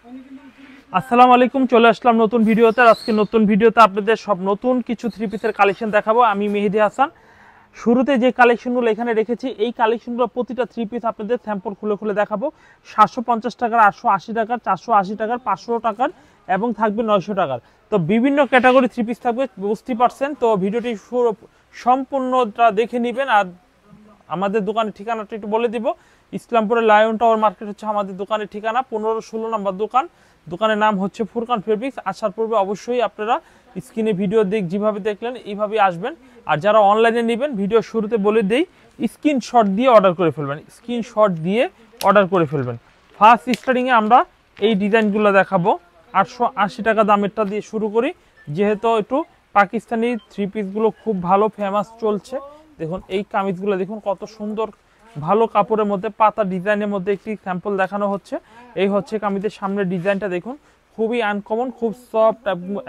আসসালামু আলাইকুম, চলে আসলাম নতুন ভিডিওতে। আজকে নতুন ভিডিওতে আপনাদের সব নতুন কিছু থ্রি পিসের কালেকশন দেখাবো। আমি মেহেদি হাসান। শুরুতে যে কালেকশনগুলো এখানে রেখেছি, এই কালেকশনগুলো প্রতিটা থ্রি পিস আপনাদের স্যাম্পল খুলে খুলে দেখাবো। 750 টাকার, 880 টাকার, 480 টাকার, 500 টাকার এবং থাকবে 900 টাকার। তো বিভিন্ন ক্যাটাগরি থ্রি পিস থাকবে, বুঝতে পারছেন। তো ভিডিওটি সম্পূর্ণটা দেখে নেবেন। আর আমাদের দোকানের ঠিকানাটা একটু বলে দিব। ইসলামপুরের লায়ন টাওয়ার মার্কেট হচ্ছে আমাদের দোকানের ঠিকানা, 15-16 নম্বর দোকান। দোকানের নাম হচ্ছে ফুরকান ফেব্রিক্স। আসার পূর্বে অবশ্যই আপনারা স্ক্রিনে ভিডিও যেভাবে দেখলেন এইভাবেই আসবেন। আর যারা অনলাইনে নেবেন, ভিডিও শুরুতে বলে দেই, স্ক্রিনশট দিয়ে অর্ডার করে ফেলবেন। স্ক্রিনশট দিয়ে অর্ডার করে ফেলবেন। ফার্স্ট স্টার্টিংয়ে আমরা এই ডিজাইনগুলো দেখাবো। 880 টাকা দামেরটা দিয়ে শুরু করি, যেহেতু একটু পাকিস্তানি থ্রি পিসগুলো খুব ভালো ফেমাস চলছে। দেখুন এই কামিজগুলো দেখুন কত সুন্দর, ভালো কাপড়ের মধ্যে পাতা ডিজাইনের মধ্যে একটি স্যাম্পল দেখানো হচ্ছে। এই হচ্ছে কামিজের সামনের ডিজাইনটা দেখুন, খুবই আনকমন, খুব সফট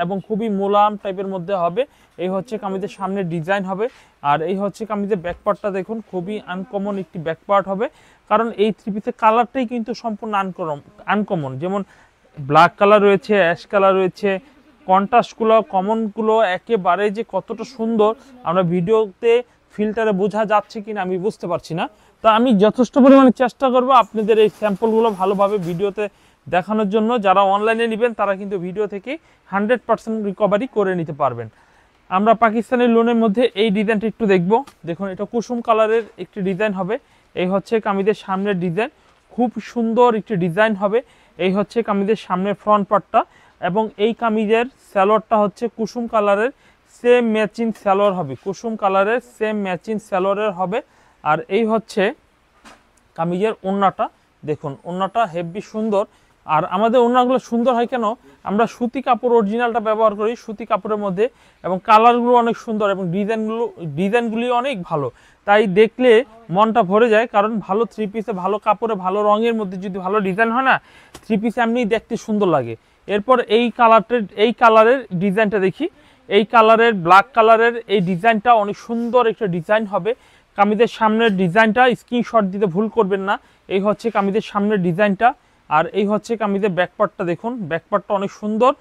এবং খুবই মোলায়েম টাইপের মধ্যে হবে। এই হচ্ছে কামিজের সামনের ডিজাইন হবে। আর এই হচ্ছে কামিজের ব্যাকপার্টটা দেখুন, খুবই আনকমন একটি ব্যাকপার্ট হবে। কারণ এই থ্রি পিসের কালারটাই কিন্তু সম্পূর্ণ আনকমন। যেমন ব্ল্যাক কালার রয়েছে, অ্যাশ কালার রয়েছে, কন্ট্রাস্টগুলো কমনগুলো একেবারে যে কতটা সুন্দর আমরা ভিডিওতে ফিল্টারে বোঝা যাচ্ছে কিনা আমি বুঝতে পারছি না। তো আমি যথেষ্ট পরিমাণে চেষ্টা করব আপনাদের এই স্যাম্পলগুলো ভালোভাবে ভিডিওতে দেখানোর জন্য। যারা অনলাইনে নেবেন তারা কিন্তু ভিডিও থেকে 100% রিকভারি করে নিতে পারবেন। আমরা পাকিস্তানি লোনের মধ্যে এই ডিজাইনটা একটু দেখব। দেখুন এটা কুসুম কালারের একটি ডিজাইন হবে। এই হচ্ছে কামিজের সামনের ডিজাইন, খুব সুন্দর একটি ডিজাইন হবে। এই হচ্ছে কামিজের সামনের ফ্রন্ট পার্টটা এবং এই কামিজের স্যালোয়ারটা হচ্ছে কুসুম কালারের সেম ম্যাচিং স্যালোয়ার হবে, কুসুম কালারের সেম ম্যাচিং স্যালোয়ারের হবে। আর এই হচ্ছে কামিজের ওড়নাটা, দেখুন ওড়নাটা হেভি সুন্দর। আর আমাদের ওড়নাগুলো সুন্দর হয় কেন, আমরা সুতি কাপড় অরিজিনালটা ব্যবহার করি সুতি কাপড়ের মধ্যে, এবং কালারগুলো অনেক সুন্দর এবং ডিজাইনগুলি অনেক ভালো। তাই দেখলে মনটা ভরে যায়। কারণ ভালো থ্রি পিসে, ভালো কাপড়ে, ভালো রঙের মধ্যে যদি ভালো ডিজাইন হয় না, থ্রি পিসে এমনি দেখতে সুন্দর লাগে। এরপর এই কালারের ডিজাইনটা দেখি। এই কালারের ব্ল্যাক কালারের এই ডিজাইনটা অনেক সুন্দর একটা ডিজাইন হবে। কামিজের সামনের ডিজাইনটা স্ক্রিনশট দিতে ভুল করবেন না। এই হচ্ছে কামিজের সামনের ডিজাইনটা। আর এই হচ্ছে কামিজের ব্যাকপার্টটা দেখুন, ব্যাকপার্টটা অনেক সুন্দর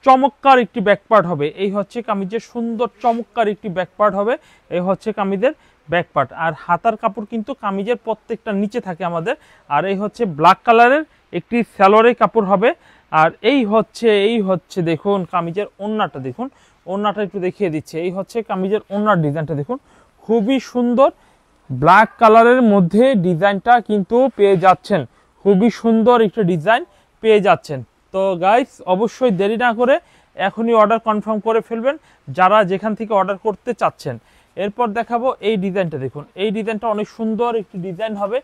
চমৎকার একটি ব্যাকপার্ট হবে। এই হচ্ছে কামিজের সুন্দর চমৎকার একটি ব্যাকপার্ট হবে। এই হচ্ছে কামিজের ব্যাকপার্ট। আর হাতার কাপড় কিন্তু কামিজের প্রত্যেকটা নিচে থাকে আমাদের। আর এই হচ্ছে ব্ল্যাক কালারের একটি স্যালোয়ারের কাপড় হবে। আর এই হচ্ছে দেখুন কামিজের ওড়নাটা দেখুন, ওড়নাটা একটু দেখিয়ে দিচ্ছে। এই হচ্ছে কামিজের ওড়নার ডিজাইনটা দেখুন, খুবই সুন্দর ব্ল্যাক কালারের মধ্যে ডিজাইনটা কিন্তু পেয়ে যাচ্ছেন। খুবই সুন্দর একটা ডিজাইন পেয়ে যাচ্ছেন। তো গাইস অবশ্যই দেরি না করে এখনই অর্ডার কনফার্ম করে ফেলবেন যারা যেখান থেকে অর্ডার করতে চাচ্ছেন। এরপর দেখাবো এই ডিজাইনটা দেখুন, এই ডিজাইনটা অনেক সুন্দর একটি ডিজাইন হবে,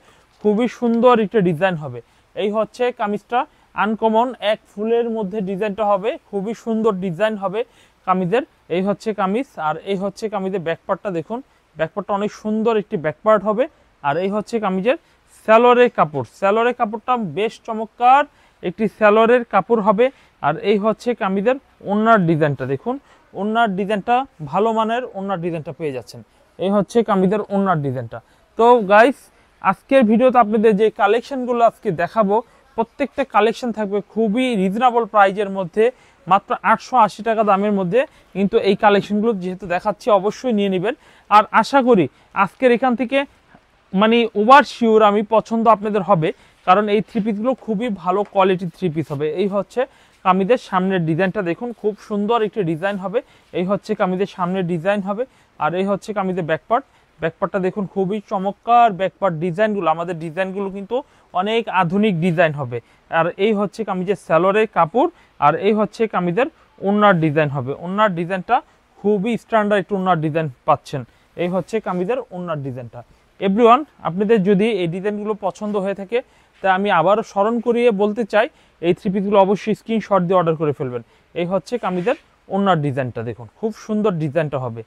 খুবই সুন্দর একটা ডিজাইন হবে। এই হচ্ছে কামিজটা আনকমন এক ফুলের মধ্যে ডিজাইনটা হবে, খুবই সুন্দর ডিজাইন হবে কামিজের। এই হচ্ছে কামিজ। আর এই হচ্ছে কামিজের ব্যাকপার্টটা দেখুন, ব্যাকপার্টটা অনেক সুন্দর একটি ব্যাকপার্ট হবে। আর এই হচ্ছে কামিজের স্যালোয়ারের কাপড়, স্যালোয়ারের কাপড়টা বেশ চমৎকার একটি স্যালোয়ারের কাপড় হবে। আর এই হচ্ছে কামিজের ওড়নার ডিজাইনটা দেখুন, ওড়নার ডিজাইনটা ভালো মানের ওড়নার ডিজাইনটা পেয়ে যাচ্ছেন। এই হচ্ছে কামিজের ওড়নার ডিজাইনটা। তো গাইস আজকের ভিডিওতে আপনাদের যে কালেকশনগুলো আজকে দেখাবো, প্রত্যেকটা কালেকশন থাকবে খুবই রিজনেবল প্রাইজের মধ্যে, মাত্র 880 টাকা দামের মধ্যে। কিন্তু এই কালেকশনগুলো যেহেতু দেখাচ্ছি অবশ্যই নিয়ে নেবেন। আর আশা করি আজকের এখান থেকে মানে ওভার শিওর আমি পছন্দ আপনাদের হবে, কারণ এই থ্রি পিসগুলো খুবই ভালো কোয়ালিটির থ্রি পিস হবে। এই হচ্ছে কামিজের সামনের ডিজাইনটা দেখুন, খুব সুন্দর একটি ডিজাইন হবে। এই হচ্ছে কামিজের সামনের ডিজাইন হবে। আর এই হচ্ছে কামিজের ব্যাকপার্ট, ব্যাকপার্টটা দেখুন খুবই চমৎকার ব্যাকপার্ট ডিজাইনগুলো। আমাদের ডিজাইনগুলো কিন্তু অনেক আধুনিক ডিজাইন হবে। আর এই হচ্ছে কামিজের স্যালোয়ারের কাপড়। আর এই হচ্ছে কামিজের ওড়নার ডিজাইন হবে। ওড়নার ডিজাইনটা খুবই স্ট্যান্ডার্ড একটু ওড়নার ডিজাইন পাচ্ছেন। এই হচ্ছে কামিজের ওড়নার ডিজাইনটা। এভরিওয়ান আপনাদের যদি এই ডিজাইনগুলো পছন্দ হয়ে থাকে, তা আমি আবারও স্মরণ করিয়ে বলতে চাই, এই থ্রি পিসগুলো অবশ্যই স্ক্রিনশট দিয়ে অর্ডার করে ফেলবেন। এই হচ্ছে কামিজের ওড়নার ডিজাইনটা দেখুন, খুব সুন্দর ডিজাইনটা হবে।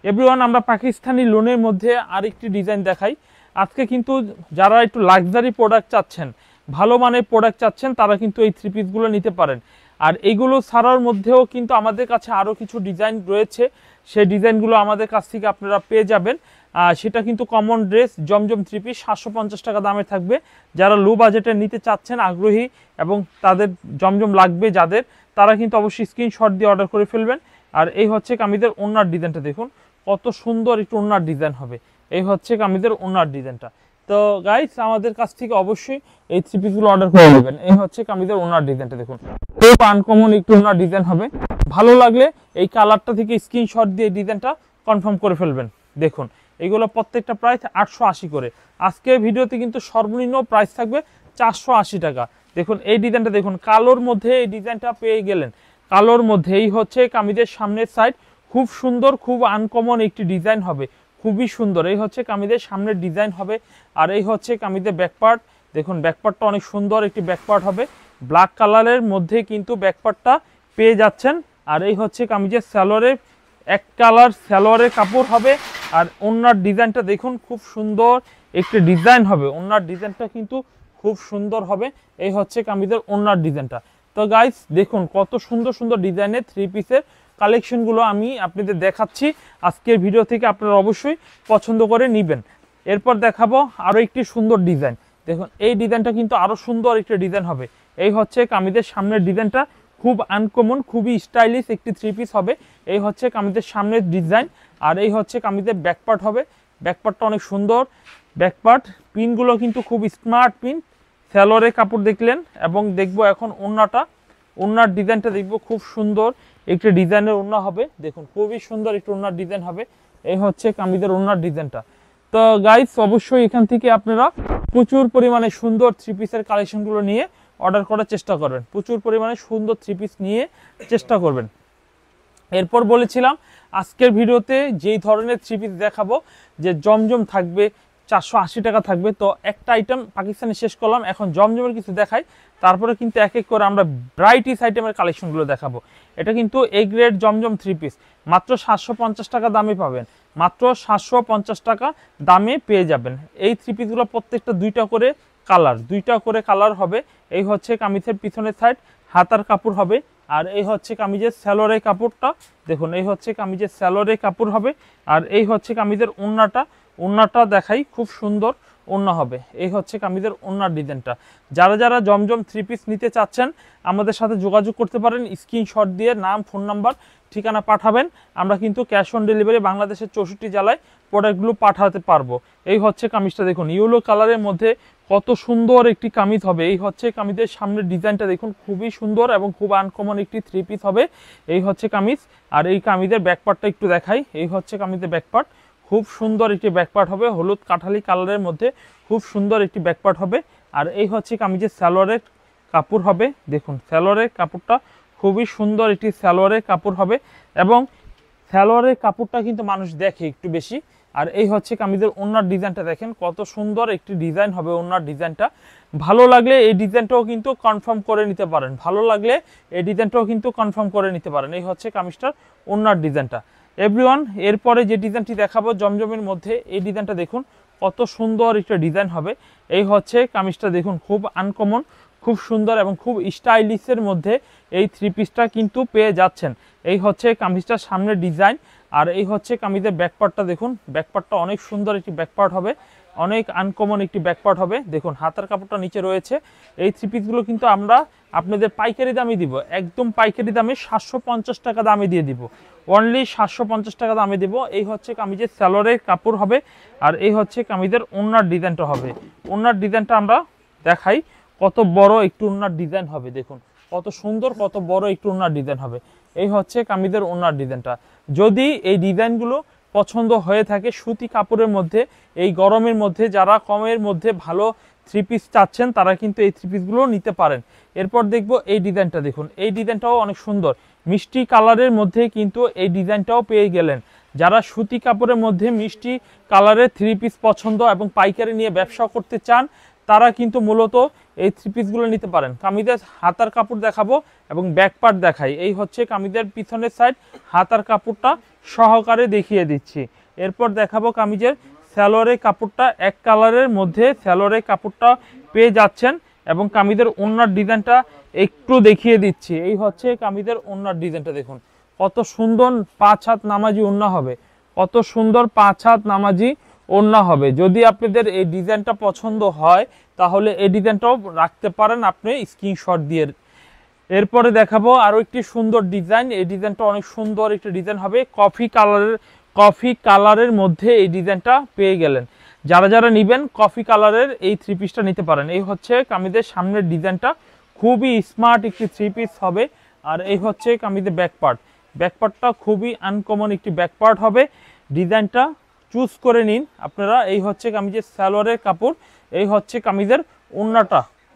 এভরিওয়ান আমরা পাকিস্তানি লোনের মধ্যে আরেকটি ডিজাইন দেখাই। আজকে কিন্তু যারা একটু লাক্সারি প্রোডাক্ট চাচ্ছেন, ভালো মানের প্রোডাক্ট চাচ্ছেন, তারা কিন্তু এই থ্রি পিসগুলো নিতে পারেন। আর এইগুলো ছাড়ার মধ্যেও কিন্তু আমাদের কাছে আরও কিছু ডিজাইন রয়েছে, সেই ডিজাইনগুলো আমাদের কাছ থেকে আপনারা পেয়ে যাবেন। সেটা কিন্তু কমন ড্রেস জমজম থ্রি পিস 750 টাকা দামে থাকবে। যারা লো বাজেটে নিতে চাচ্ছেন আগ্রহী এবং তাদের জমজম লাগবে যাদের, তারা কিন্তু অবশ্যই স্ক্রিনশট দিয়ে অর্ডার করে ফেলবেন। আর এই হচ্ছে কামিজের ওড়নার ডিজাইনটা দেখুন কত সুন্দর একটু ওড়নার ডিজাইন হবে। এই হচ্ছে কামিজের ওড়নার ডিজাইনটা। তো গাইস আমাদের কাছ থেকে অবশ্যই এই থ্রি পিসগুলো অর্ডার করে নেবেন। এই হচ্ছে কামিজের ওড়নার ডিজাইনটা দেখুন খুব আনকমন একটু ওড়নার ডিজাইন হবে। ভালো লাগলে এই কালারটা থেকে স্ক্রিনশট দিয়ে ডিজাইনটা কনফার্ম করে ফেলবেন। দেখুন এইগুলো প্রত্যেকটা প্রাইস 880 করে। আজকে ভিডিওতে কিন্তু সর্বনিম্ন প্রাইস থাকবে 480 টাকা। দেখুন এই ডিজাইনটা দেখুন, কালোর মধ্যে এই ডিজাইনটা পেয়ে গেলেন। কালোর মধ্যে এই হচ্ছে কামিজের সামনের সাইড, খুব সুন্দর খুব আনকমন একটি ডিজাইন হবে, খুবই সুন্দর। এই হচ্ছে কামিজের সামনের ডিজাইন হবে। আর এই হচ্ছে কামিজের ব্যাকপার্ট, দেখুন ব্যাকপার্টটা অনেক সুন্দর একটি ব্যাকপার্ট হবে, ব্ল্যাক কালারের মধ্যে কিন্তু ব্যাকপার্টটা পেয়ে যাচ্ছেন। আর এই হচ্ছে কামিজের স্যালোয়ারের এক কালার স্যালোয়ারের কাপড় হবে। আর ওড়নার ডিজাইনটা দেখুন খুব সুন্দর একটি ডিজাইন হবে, ওড়নার ডিজাইনটা কিন্তু খুব সুন্দর হবে। এই হচ্ছে কামিজের ওড়নার ডিজাইনটা। তো গাইস দেখুন কত সুন্দর সুন্দর ডিজাইনের থ্রি পিসের কালেকশনগুলো আমি আপনাদের দেখাচ্ছি আজকের ভিডিও থেকে, আপনারা অবশ্যই পছন্দ করে নেবেন। এরপর দেখাবো আরও একটি সুন্দর ডিজাইন। দেখুন এই ডিজাইনটা কিন্তু আরও সুন্দর একটি ডিজাইন হবে। এই হচ্ছে কামিজের সামনের ডিজাইনটা, খুব আনকমন খুবই স্টাইলিশ একটি থ্রি পিস হবে। এই হচ্ছে কামিজের সামনের ডিজাইন। আর এই হচ্ছে কামিজের ব্যাকপার্ট হবে, ব্যাকপার্টটা অনেক সুন্দর ব্যাকপার্ট। পিনগুলো কিন্তু খুব স্মার্ট পিন, স্যালোয়ারের কাপড় দেখলেন। এবং দেখবো এখন ওড়নাটা, ওড়নার ডিজাইনটা দেখবো খুব সুন্দর একটি ডিজাইনের ওড়না হবে। দেখুন খুবই সুন্দর একটি ওড়নার ডিজাইন হবে। এই হচ্ছে কামিজের ওড়নার ডিজাইনটা। তো গাইস অবশ্যই এখান থেকে আপনারা প্রচুর পরিমাণে সুন্দর থ্রি পিসের কালেকশনগুলো নিয়ে অর্ডার করার চেষ্টা করবেন, প্রচুর পরিমাণে সুন্দর থ্রি পিস নিয়ে চেষ্টা করবেন। এরপর বলেছিলাম আজকের ভিডিওতে যেই ধরনের থ্রি পিস দেখাবো যে জমজম থাকবে 480 টাকা থাকবে। তো একটা আইটেম পাকিস্তানে শেষ করলাম, এখন জমজমের কিছু দেখাই, তারপরে কিন্তু এক এক করে আমরা ব্রাইটিস আইটেমের কালেকশনগুলো দেখাবো। এটা কিন্তু A grade Zamzam three piece মাত্র 750 টাকা দামে পাবেন, মাত্র 750 টাকা দামে পেয়ে যাবেন। এই থ্রি পিসগুলো প্রত্যেকটা দুইটা করে কালার হবে। এই হচ্ছে কামিজের পিছনের সাইড, হাতার কাপড় হবে। আর এই হচ্ছে কামিজের স্যালোয়ারের কাপড়টা দেখুন, এই হচ্ছে কামিজের স্যালোয়ারের কাপড় হবে। আর এই হচ্ছে কামিজের ওড়নাটা দেখাই, খুব সুন্দর ওড়না হবে। এই হচ্ছে কামিজের ওড়নার ডিজাইনটা। যারা যারা জমজম থ্রি পিস নিতে চাচ্ছেন আমাদের সাথে যোগাযোগ করতে পারেন, স্ক্রিনশট দিয়ে নাম ফোন নাম্বার ঠিকানা পাঠাবেন। আমরা কিন্তু ক্যাশ অন ডেলিভারি বাংলাদেশের 64 জেলায় প্রোডাক্টগুলো পাঠাতে পারবো। এই হচ্ছে কামিজটা দেখুন ইয়েলো কালারের মধ্যে কত সুন্দর একটি কামিজ হবে। এই হচ্ছে কামিজের সামনের ডিজাইনটা দেখুন খুবই সুন্দর এবং খুব আনকমন একটি থ্রি পিস হবে। এই হচ্ছে কামিজ। আর এই কামিজের ব্যাকপার্টটা একটু দেখাই। এই হচ্ছে কামিজের ব্যাকপার্ট, খুব সুন্দর একটি ব্যাকপার্ট হবে, হলুদ কাঠালি কালারের মধ্যে খুব সুন্দর একটি ব্যাকপার্ট হবে। আর এই হচ্ছে কামিজের স্যালোয়ারের কাপড় হবে। দেখুন স্যালোয়ারের কাপড়টা খুবই সুন্দর একটি স্যালোয়ারের কাপড় হবে এবং স্যালোয়ারের কাপড়টা কিন্তু মানুষ দেখে একটু বেশি। আর এই হচ্ছে কামিজের ওড়নার ডিজাইনটা দেখেন কত সুন্দর একটি ডিজাইন হবে ওড়নার ডিজাইনটা। ভালো লাগলে এই ডিজাইনটাও কিন্তু কনফার্ম করে নিতে পারেন, এই হচ্ছে কামিজটার ওড়নার ডিজাইনটা। এভরিওয়ান এরপরে যে ডিজাইনটি দেখাবো জমজমের মধ্যে, এই ডিজাইনটা দেখুন কত সুন্দর একটা ডিজাইন হবে। এই হচ্ছে কামিজটা দেখুন খুব আনকমন খুব সুন্দর এবং খুব স্টাইলিশের মধ্যে এই থ্রি পিসটা কিন্তু পেয়ে যাচ্ছেন। এই হচ্ছে কামিজটার সামনের ডিজাইন। আর এই হচ্ছে কামিজের ব্যাকপার্টটা দেখুন, ব্যাকপার্টটা অনেক সুন্দর একটি ব্যাকপার্ট হবে, অনেক আনকমন একটি ব্যাকপার্ট হবে। দেখুন হাতার কাপড়টা নিচে রয়েছে। এই থ্রি পিসগুলো কিন্তু আমরা আপনাদের পাইকারি দামে দিব, একদম পাইকারি দামে 750 টাকা দামে দিয়ে দিব, অনলি 750 টাকা দামে দিব। এই হচ্ছে কামিজের স্যালোয়ারের কাপড় হবে। আর এই হচ্ছে কামিজের ওড়নার ডিজাইনটা হবে। ওড়নার ডিজাইনটা আমরা দেখাই, কত বড় একটু ওড়নার ডিজাইন হবে। দেখুন কত সুন্দর কত বড় একটু ওড়নার ডিজাইন হবে। এই হচ্ছে কামিজের ওড়নার ডিজাইনটা। যদি এই ডিজাইনগুলো পছন্দ হয়ে থাকে সুতি কাপড়ের মধ্যে, এই গরমের মধ্যে যারা কমের মধ্যে ভালো থ্রি পিস চাচ্ছেন তারা কিন্তু এই থ্রি পিসগুলো নিতে পারেন। এরপর দেখবো এই ডিজাইনটা দেখুন, এই ডিজাইনটাও অনেক সুন্দর মিষ্টি কালারের মধ্যে কিন্তু এই ডিজাইনটাও পেয়ে গেলেন। যারা সুতি কাপড়ের মধ্যে মিষ্টি কালারের থ্রি পিস পছন্দ এবং পাইকারি নিয়ে ব্যবসা করতে চান তারা কিন্তু মূলত এই থ্রি পিসগুলো নিতে পারেন। কামিজের হাতার কাপড় দেখাবো এবং ব্যাক পার্ট দেখাই। এই হচ্ছে কামিজের পিছনের সাইড, হাতার কাপড়টা সহকারে দেখিয়ে দিচ্ছি। এরপর দেখাবো কামিজের স্যালোয়ারের কাপড়টা, এক কালারের মধ্যে স্যালোয়ারের কাপড়টা পেয়ে যাচ্ছেন এবং কামিজের ওড়নার ডিজাইনটা একটু দেখিয়ে দিচ্ছি। এই হচ্ছে কামিজের ওড়নার ডিজাইনটা দেখুন কত সুন্দর 5 হাত নামাজি ওড়না হবে, কত সুন্দর 5 হাত নামাজি ওড়না হবে। যদি আপনাদের এই ডিজাইনটা পছন্দ হয় তাহলে এই ডিজাইনটাও রাখতে পারেন আপনি স্ক্রিনশট দিয়ে। এরপরে দেখাবো আরো একটি সুন্দর ডিজাইন। এই ডিজাইনটা অনেক সুন্দর একটি ডিজাইন হবে, কফি কালারের মধ্যে এই ডিজাইনটা পেয়ে গেলেন। যারা যারা নেবেন কফি কালারের এই থ্রি পিসটা নিতে পারেন। এই হচ্ছে কামিজের সামনের ডিজাইনটা, খুবই স্মার্ট একটি থ্রি পিস হবে। আর এই হচ্ছে কামিজের ব্যাকপার্টটা খুবই আনকমন একটি ব্যাকপার্ট হবে। ডিজাইনটা চুজ করে নিন আপনারা। এই হচ্ছে কামিজের সালোয়ারের কাপড়, এই হচ্ছে কামিজের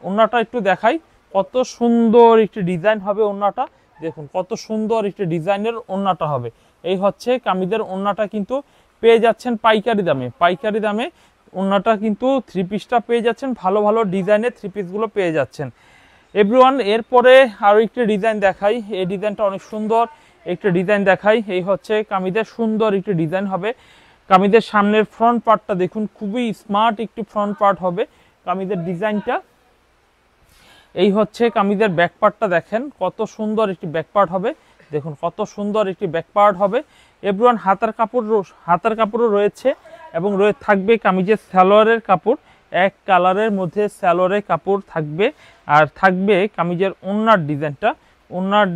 ওড়নাটা একটু দেখাই, কত সুন্দর একটি ডিজাইন হবে ওড়নাটা। দেখুন কত সুন্দর একটি ডিজাইনের ওড়নাটা হবে। এই হচ্ছে কামিজের ওড়নাটা কিন্তু পেয়ে যাচ্ছেন পাইকারি দামে ওড়নাটা কিন্তু থ্রি পিসটা পেয়ে যাচ্ছেন, ভালো ভালো ডিজাইনের থ্রি পিসগুলো পেয়ে যাচ্ছেন এভরিওয়ান। এরপরে আরও একটি ডিজাইন দেখাই, এই ডিজাইনটা অনেক সুন্দর একটি ডিজাইন দেখাই। এই হচ্ছে কামিজের সুন্দর একটি ডিজাইন হবে। কামিজের সামনের ফ্রন্ট পার্টটা দেখুন, খুবই স্মার্ট একটি ফ্রন্ট পার্ট হবে কামিজের ডিজাইনটা। এই হচ্ছে কামিজের ব্যাক পার্টটা, দেখেন কত সুন্দর একটি ব্যাক পার্ট হবে। দেখুন কত সুন্দর একটি ব্যাক পার্ট হবে এভরিওয়ান। হাতার কাপড়ও রয়েছে এবং থাকবে কামিজের সালোয়ারের কাপড়, এক কালারের মধ্যে সালোয়ারের কাপড় থাকবে। আর থাকবে কামিজের ওড়নার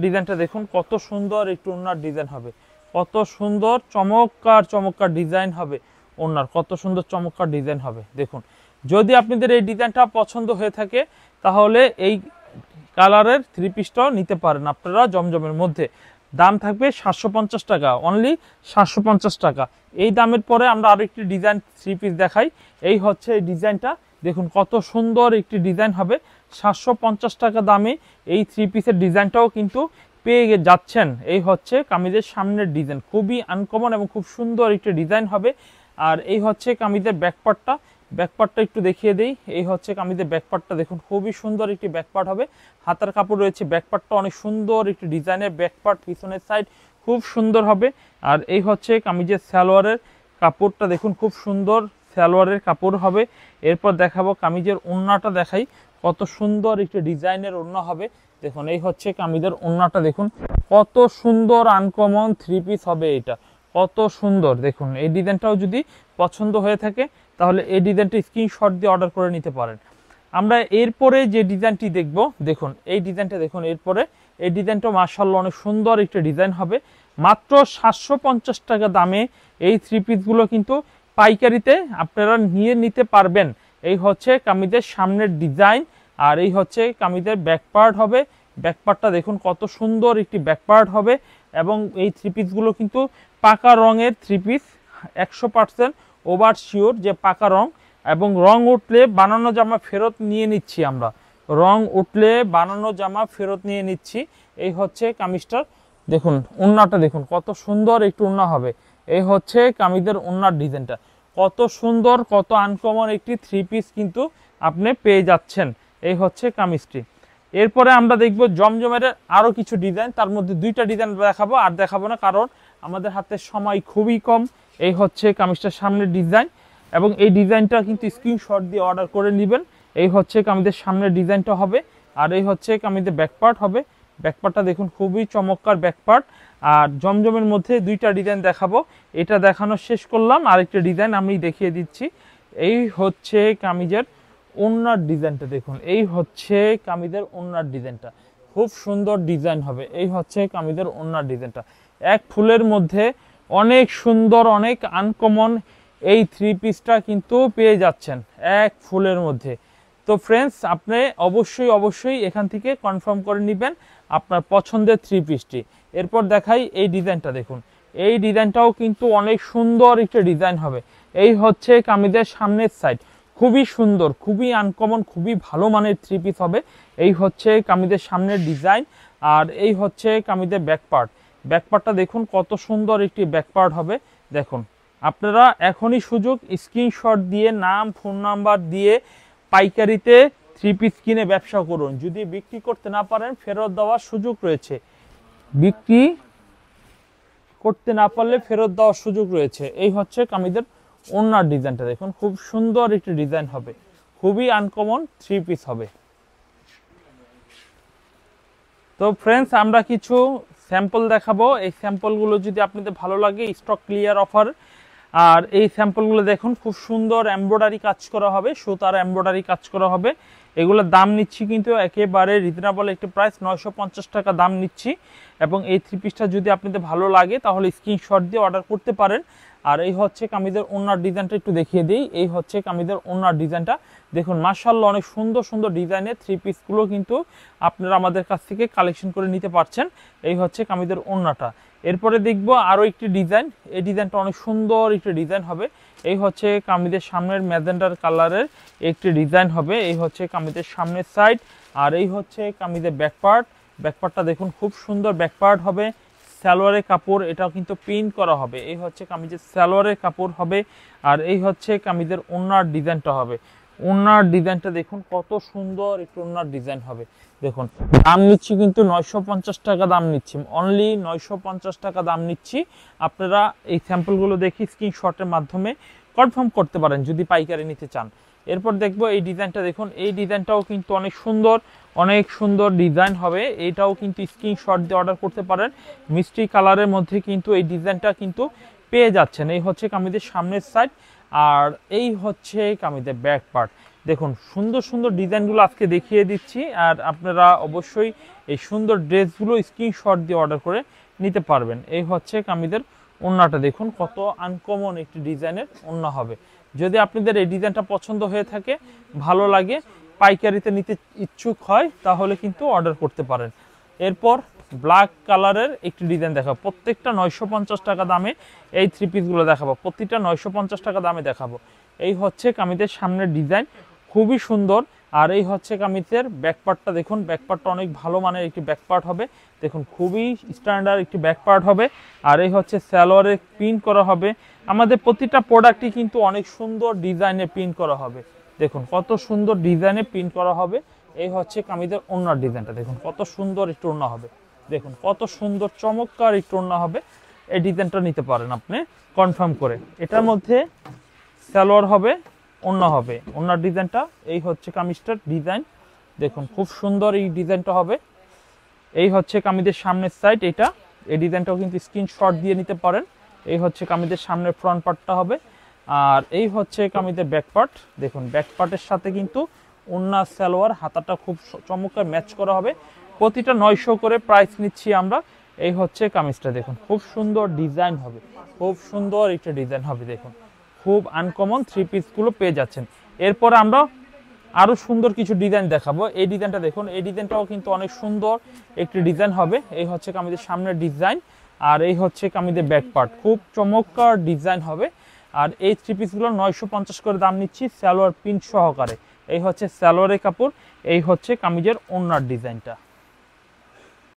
ডিজাইনটা দেখুন কত সুন্দর একটু ওড়নার ডিজাইন হবে, কত সুন্দর চমৎকার ডিজাইন হবে ওড়নার, কত সুন্দর চমৎকার ডিজাইন হবে। দেখুন যদি আপনাদের এই ডিজাইনটা পছন্দ হয়ে থাকে তাহলে এই কালারের থ্রি পিসটাও নিতে পারেন আপনারা জমজমের মধ্যে। দাম থাকবে 750 টাকা, অনলি 750 টাকা। এই দামের পরে আমরা আরো একটি ডিজাইন থ্রি পিস দেখাই। এই হচ্ছে এই ডিজাইনটা, দেখুন কত সুন্দর একটি ডিজাইন হবে। 750 টাকা দামে এই থ্রি পিসের ডিজাইনটাও কিন্তু পেয়ে যাচ্ছেন। এই হচ্ছে কামিজের সামনের ডিজাইন, খুবই আনকমন এবং খুব সুন্দর একটি ডিজাইন হবে। আর এই হচ্ছে কামিজের ব্যাকপার্টটা একটু দেখিয়ে দেই। এই হচ্ছে কামিজের ব্যাকপার্টটা দেখুন, খুবই সুন্দর একটি ব্যাকপার্ট হবে। হাতার কাপড় রয়েছে, ব্যাকপার্টটা অনেক সুন্দর একটি ডিজাইনের ব্যাকপার্ট, পিছনের সাইড খুব সুন্দর হবে। আর এই হচ্ছে কামিজের সালোয়ারের কাপড়টা দেখুন, খুব সুন্দর সালোয়ারের কাপড় হবে। এরপর দেখাবো কামিজের ওড়নাটা দেখাই, কত সুন্দর একটি ডিজাইনের ওড়না হবে। দেখুন এই হচ্ছে কামিজের ওড়নাটা, দেখুন কত সুন্দর আনকমন থ্রি পিস হবে এটা, কত সুন্দর। দেখুন এই ডিজাইনটাও যদি পছন্দ হয়ে থাকে তাহলে এই ডিজাইনটা স্ক্রিনশট দিয়ে অর্ডার করে নিতে পারেন। আমরা এরপরে যে ডিজাইনটি দেখব, দেখুন এই ডিজাইনটা দেখুন। এরপরে এই ডিজাইনটা মাশাআল্লাহ অনেক সুন্দর একটা ডিজাইন হবে। মাত্র 750 টাকা দামে এই থ্রি পিসগুলো কিন্তু পাইকারিতে আপনারা নিয়ে নিতে পারবেন। এই হচ্ছে কামিজের সামনের ডিজাইন, আর এই হচ্ছে কামিজের ব্যাকপার্ট হবে। ব্যাকপার্টটা দেখুন কত সুন্দর একটি ব্যাকপার্ট হবে। এবং এই থ্রি পিসগুলো কিন্তু পাকা রঙের থ্রি পিস, 100% ওভার শিওর যে পাকা রং। এবং রং উঠলে বানানো জামা ফেরত নিয়ে নিচ্ছি আমরা, রং উঠলে বানানো জামা ফেরত নিয়ে নিচ্ছি। এই হচ্ছে কামিজটার দেখুন ওড়নাটা, দেখুন কত সুন্দর একটু ওড়না হবে। এই হচ্ছে কামিজের ওড়নার ডিজাইনটা, কত সুন্দর কত আনকমন একটি থ্রি পিস কিন্তু আপনি পেয়ে যাচ্ছেন। এই হচ্ছে কামিজটি। এরপরে আমরা দেখব জমজমের আরও কিছু ডিজাইন, তার মধ্যে দুইটা ডিজাইন দেখাবো, আর দেখাবো না কারণ আমাদের হাতে সময় খুবই কম। এই হচ্ছে কামিজটার সামনের ডিজাইন, এবং এই ডিজাইনটা কিন্তু স্ক্রিনশট দিয়ে অর্ডার করে নেবেন। এই হচ্ছে কামিজের সামনের ডিজাইনটা হবে, আর এই হচ্ছে কামিজের ব্যাকপার্ট হবে। ব্যাকপার্টটা দেখুন খুবই চমৎকার ব্যাকপার্ট। আর জমজমের মধ্যে দুইটা ডিজাইন দেখাবো, এটা দেখানো শেষ করলাম, আরেকটা ডিজাইন আমি দেখিয়ে দিচ্ছি। এই হচ্ছে কামিজের ওড়নার ডিজাইনটা, দেখুন এই হচ্ছে কামিজের ওড়নার ডিজাইনটা, খুব সুন্দর ডিজাইন হবে। এই হচ্ছে কামিজের ওড়নার ডিজাইনটা, এক ফুলের মধ্যে অনেক সুন্দর অনেক আনকমন এই থ্রি পিসটা কিন্তু পেয়ে যাচ্ছেন এক ফুলের মধ্যে। তো ফ্রেন্ডস আপনি অবশ্যই এখান থেকে কনফার্ম করে নেবেন আপনার পছন্দের থ্রি পিসটি। এরপর দেখাই এই ডিজাইনটা, দেখুন এই ডিজাইনটাও কিন্তু অনেক সুন্দর একটা ডিজাইন হবে। এই হচ্ছে কামিজের সামনের সাইড, খুবই সুন্দর খুবই আনকমন খুবই ভালো মানের থ্রি পিস হবে। এই হচ্ছে কামিজের সামনের ডিজাইন, আর এই হচ্ছে কামিজের ব্যাকপার্টটা দেখুন কত সুন্দর একটি ব্যাকপার্ট হবে। দেখুন আপনারা এখনই সুযোগ, স্ক্রিনশট দিয়ে নাম ফোন নাম্বার দিয়ে পাইকারিতে থ্রি পিস কিনে ব্যবসা করুন। যদি বিক্রি করতে না পারেন ফেরত দেওয়ার সুযোগ রয়েছে, বিক্রি করতে না পারলে ফেরত দেওয়ার সুযোগ রয়েছে। এই হচ্ছে কামিজের ওড়নার ডিজাইনটা, দেখুন খুব সুন্দর একটি ডিজাইন হবে, খুবই আনকমন থ্রি পিস হবে। তো ফ্রেন্ডস আমরা কিছু স্যাম্পল দেখাবো। এই স্যাম্পলগুলো যদি আপনাদের ভালো লাগে, স্টক ক্লিয়ার অফার। আর এই স্যাম্পলগুলো দেখুন, খুব সুন্দর এমব্রয়ডারি কাজ করা হবে, সুতার এমব্রয়ডারি কাজ করা হবে। এগুলোর দাম নিচ্ছি কিন্তু একেবারে রিজনেবল একটি প্রাইস, 950 টাকা দাম নিচ্ছি। এবং এই থ্রি পিসটা যদি আপনাদের ভালো লাগে তাহলে স্ক্রিনশট দিয়ে অর্ডার করতে পারেন। আর এই হচ্ছে কামিজের ওড়নার ডিজাইনটা একটু দেখিয়ে দিই। এই হচ্ছে কামিজের ওড়নার ডিজাইনটা দেখুন, মাশাআল্লাহ অনেক সুন্দর সুন্দর ডিজাইনের থ্রি পিসগুলো কিন্তু আপনারা আমাদের কাছ থেকে কালেকশন করে নিতে পারছেন। এই হচ্ছে কামিজের ওড়নাটা। এরপরে দেখবো আরও একটি ডিজাইন। এই ডিজাইনটা অনেক সুন্দর একটি ডিজাইন হবে। এই হচ্ছে কামিজের সামনের ম্যাজেন্ডার কালারের একটি ডিজাইন হবে। এই হচ্ছে কামিজের সামনের সাইড। আর এই হচ্ছে কামিজের ব্যাকপার্টটা দেখুন, খুব সুন্দর ব্যাকপার্ট হবে। সালোয়ারের কাপড় এটাও কিন্তু প্রিন্ট করা হবে। এই হচ্ছে কামিজের সালোয়ারের কাপড় হবে। আর এই হচ্ছে কামিজের ওড়নার ডিজাইনটা হবে। ওড়নার ডিজাইনটা দেখুন কত সুন্দর একটু ওড়নার ডিজাইন হবে। দেখুন দাম নিচ্ছি কিন্তু 950 টাকা দাম নিচ্ছি, অনলি 950 টাকা দাম নিচ্ছি। আপনারা এই স্যাম্পলগুলো দেখি স্ক্রিনশটের মাধ্যমে কনফার্ম করতে পারেন যদি পাইকারি নিতে চান। এরপর দেখবো এই ডিজাইনটা দেখুন, এই ডিজাইনটাও কিন্তু অনেক সুন্দর ডিজাইন হবে। এটাও কিন্তু স্ক্রিনশট দিয়ে অর্ডার করতে পারেন। মিষ্টি কালারের মধ্যে কিন্তু এই ডিজাইনটা কিন্তু পেয়ে যাচ্ছেন। এই হচ্ছে কামিজের সামনের সাইড। আর এই হচ্ছে কামিজের ব্যাক পার্ট। দেখুন সুন্দর সুন্দর ডিজাইনগুলো আজকে দেখিয়ে দিচ্ছি। আর আপনারা অবশ্যই এই সুন্দর ড্রেসগুলো স্ক্রিনশট দিয়ে অর্ডার করে নিতে পারবেন। এই হচ্ছে কামিজের ওড়নাটা দেখুন, কত আনকমন একটি ডিজাইনের ওড়না হবে। যদি আপনাদের এই ডিজাইনটা পছন্দ হয়ে থাকে, ভালো লাগে, পাইকারিতে নিতে ইচ্ছুক হয়, তাহলে কিন্তু অর্ডার করতে পারেন। এরপর ব্ল্যাক কালারের একটি ডিজাইন দেখাবো। প্রত্যেকটা 950 টাকা দামে এই থ্রি পিসগুলো দেখাবো, প্রতিটা 950 টাকা দামে দেখাবো। এই হচ্ছে কামিজের সামনের ডিজাইন, খুবই সুন্দর। আর এই হচ্ছে কামিজের ব্যাকপার্টটা দেখুন, ব্যাকপার্টটা অনেক ভালো মানের একটি ব্যাকপার্ট হবে। দেখুন খুবই স্ট্যান্ডার্ড একটি ব্যাকপার্ট হবে। আর এই হচ্ছে সালোয়ারে প্রিন্ট করা হবে। আমাদের প্রতিটা প্রোডাক্টই কিন্তু অনেক সুন্দর ডিজাইনে প্রিন্ট করা হবে। দেখুন কত সুন্দর ডিজাইনে প্রিন্ট করা হবে। এই হচ্ছে কামিজের ওড়নার ডিজাইনটা দেখুন, কত সুন্দর একটু ওড়না হবে। দেখুন কত সুন্দর চমৎকার একটু ওড়না হবে। এই ডিজাইনটা নিতে পারেন আপনি কনফার্ম করে। এটার মধ্যে সালোয়ার হবে, ওড়না হবে। ওড়নার ডিজাইনটা এই হচ্ছে কামিজটার ডিজাইন। দেখুন খুব সুন্দর এই ডিজাইনটা হবে। এই হচ্ছে কামিজের সামনের সাইড। এটা এই ডিজাইনটাও কিন্তু স্ক্রিনশট দিয়ে নিতে পারেন। এই হচ্ছে কামিজের সামনের ফ্রন্ট পার্টটা হবে। আর এই হচ্ছে কামিজের ব্যাক পার্ট। দেখুন ব্যাক পার্টের সাথে কিন্তু ওড়না সালোয়ার হাতাটা খুব চমৎকার ম্যাচ করা হবে। প্রতিটা 900 করে প্রাইস নিচ্ছি আমরা। এই হচ্ছে কামিজটা দেখুন, খুব সুন্দর ডিজাইন হবে, খুব সুন্দর একটা ডিজাইন হবে। দেখুন খুব আনকমন থ্রি পিসগুলো পেয়ে যাচ্ছেন। এরপর আমরা আরও সুন্দর কিছু ডিজাইন দেখাবো। এই ডিজাইনটা দেখুন, এই ডিজাইনটাও কিন্তু অনেক সুন্দর একটি ডিজাইন হবে। এই হচ্ছে কামিজের সামনের ডিজাইন। আর এই হচ্ছে কামিজের ব্যাক পার্ট, খুব চমৎকার ডিজাইন হবে। আর এই থ্রি পিসগুলো 950 করে দাম নিচ্ছি সালোয়ার প্রিন্ট সহকারে। এই হচ্ছে সালোয়ারের কাপড়। এই হচ্ছে কামিজের ওড়নার ডিজাইনটা।